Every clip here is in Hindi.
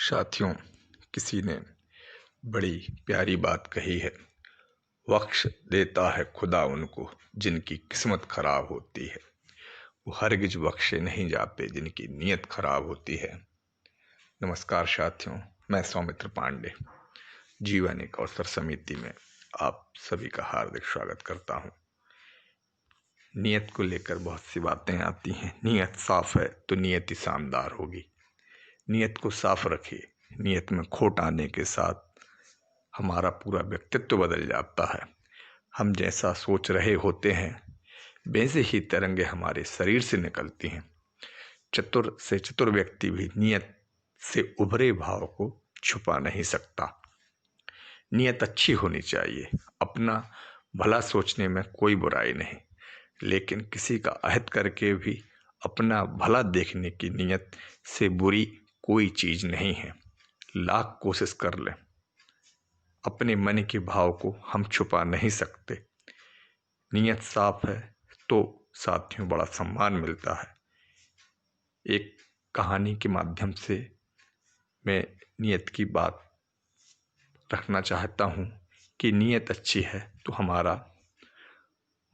साथियों, किसी ने बड़ी प्यारी बात कही है। बख्श देता है खुदा उनको जिनकी किस्मत खराब होती है। वो हरगिज बख्शे नहीं जाते जिनकी नीयत खराब होती है। नमस्कार साथियों, मैं सौमित्र पांडे जीवन एक अवसर समिति में आप सभी का हार्दिक स्वागत करता हूँ। नीयत को लेकर बहुत सी बातें आती हैं। नीयत साफ है तो नीयत ही शानदार होगी। नीयत को साफ रखिए। नीयत में खोट आने के साथ हमारा पूरा व्यक्तित्व बदल जाता है। हम जैसा सोच रहे होते हैं वैसे ही तरंगे हमारे शरीर से निकलती हैं। चतुर से चतुर व्यक्ति भी नीयत से उभरे भाव को छुपा नहीं सकता। नीयत अच्छी होनी चाहिए। अपना भला सोचने में कोई बुराई नहीं, लेकिन किसी का अहित करके भी अपना भला देखने की नीयत से बुरी कोई चीज नहीं है। लाख कोशिश कर लें, अपने मन के भाव को हम छुपा नहीं सकते। नीयत साफ है तो साथियों बड़ा सम्मान मिलता है। एक कहानी के माध्यम से मैं नीयत की बात रखना चाहता हूँ कि नीयत अच्छी है तो हमारा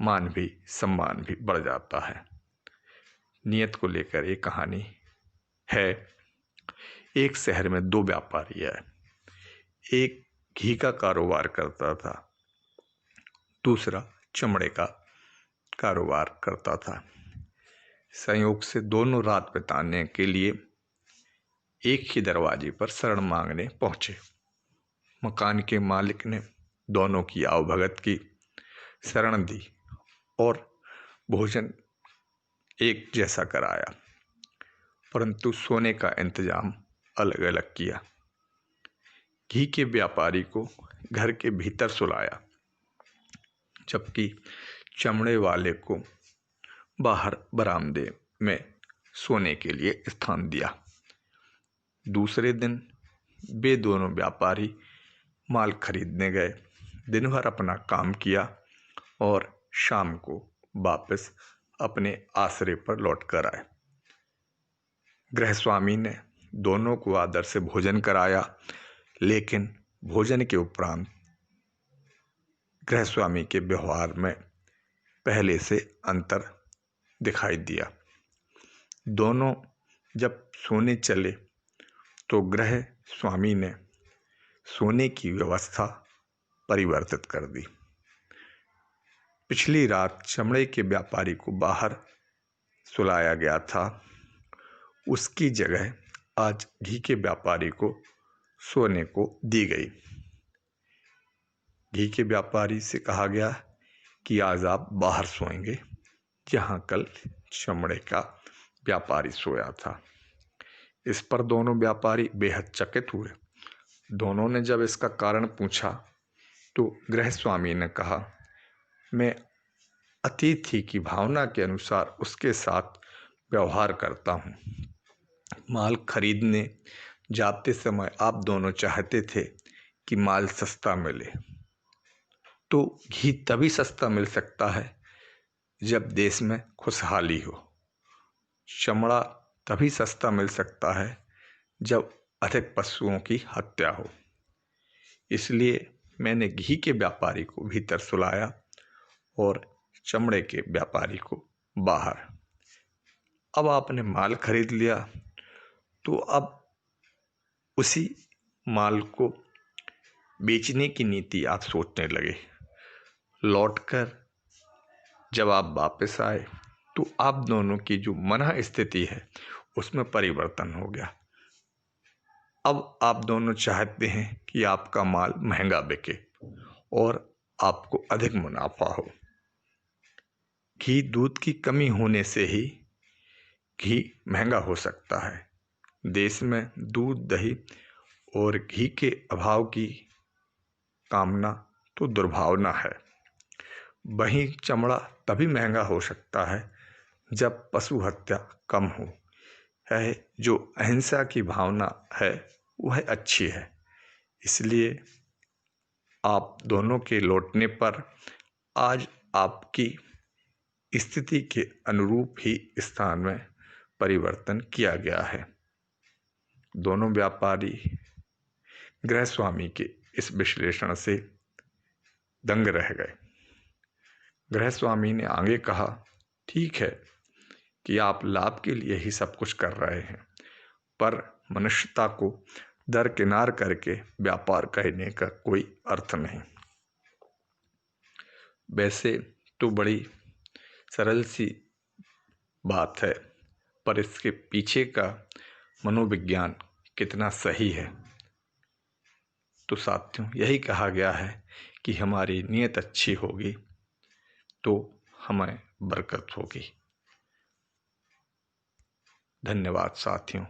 मान भी सम्मान भी बढ़ जाता है। नीयत को लेकर एक कहानी है। एक शहर में दो व्यापारी है। एक घी का कारोबार करता था, दूसरा चमड़े का कारोबार करता था। संयोग से दोनों रात बिताने के लिए एक ही दरवाजे पर शरण मांगने पहुंचे। मकान के मालिक ने दोनों की आवभगत की, शरण दी और भोजन एक जैसा कराया, परंतु सोने का इंतजाम अलग अलग किया। घी के व्यापारी को घर के भीतर सुलाया, जबकि चमड़े वाले को बाहर बरामदे में सोने के लिए स्थान दिया। दूसरे दिन वे दोनों व्यापारी माल खरीदने गए। दिन भर अपना काम किया और शाम को वापस अपने आश्रय पर लौट कर आए। गृहस्वामी ने दोनों को आदर से भोजन कराया, लेकिन भोजन के उपरांत गृहस्वामी के व्यवहार में पहले से अंतर दिखाई दिया। दोनों जब सोने चले तो गृह स्वामी ने सोने की व्यवस्था परिवर्तित कर दी। पिछली रात चमड़े के व्यापारी को बाहर सुलाया गया था, उसकी जगह आज घी के व्यापारी को सोने को दी गई। घी के व्यापारी से कहा गया कि आज आप बाहर सोएंगे, जहां कल चमड़े का व्यापारी सोया था। इस पर दोनों व्यापारी बेहद चकित हुए। दोनों ने जब इसका कारण पूछा तो गृहस्वामी ने कहा, मैं अतिथि की भावना के अनुसार उसके साथ व्यवहार करता हूँ। माल खरीदने जाते समय आप दोनों चाहते थे कि माल सस्ता मिले, तो घी तभी सस्ता मिल सकता है जब देश में खुशहाली हो। चमड़ा तभी सस्ता मिल सकता है जब अधिक पशुओं की हत्या हो। इसलिए मैंने घी के व्यापारी को भीतर सुलाया और चमड़े के व्यापारी को बाहर। अब आपने माल खरीद लिया तो अब उसी माल को बेचने की नीति आप सोचने लगे। लौटकर जब आप वापस आए तो आप दोनों की जो मनः स्थिति है उसमें परिवर्तन हो गया। अब आप दोनों चाहते हैं कि आपका माल महंगा बिके और आपको अधिक मुनाफा हो। घी दूध की कमी होने से ही घी महंगा हो सकता है। देश में दूध, दही और घी के अभाव की कामना तो दुर्भावना है। वहीं चमड़ा तभी महंगा हो सकता है जब पशु हत्या कम हो। है जो अहिंसा की भावना है वह अच्छी है। इसलिए आप दोनों के लौटने पर आज आपकी स्थिति के अनुरूप ही स्थान में परिवर्तन किया गया है। दोनों व्यापारी गृहस्वामी के इस विश्लेषण से दंग रह गए। गृहस्वामी ने आगे कहा, ठीक है कि आप लाभ के लिए ही सब कुछ कर रहे हैं, पर मनुष्यता को दरकिनार करके व्यापार करने का कोई अर्थ नहीं। वैसे तो बड़ी सरल सी बात है, पर इसके पीछे का मनोविज्ञान कितना सही है। तो साथियों, यही कहा गया है कि हमारी नीयत अच्छी होगी तो हमें बरकत होगी। धन्यवाद साथियों।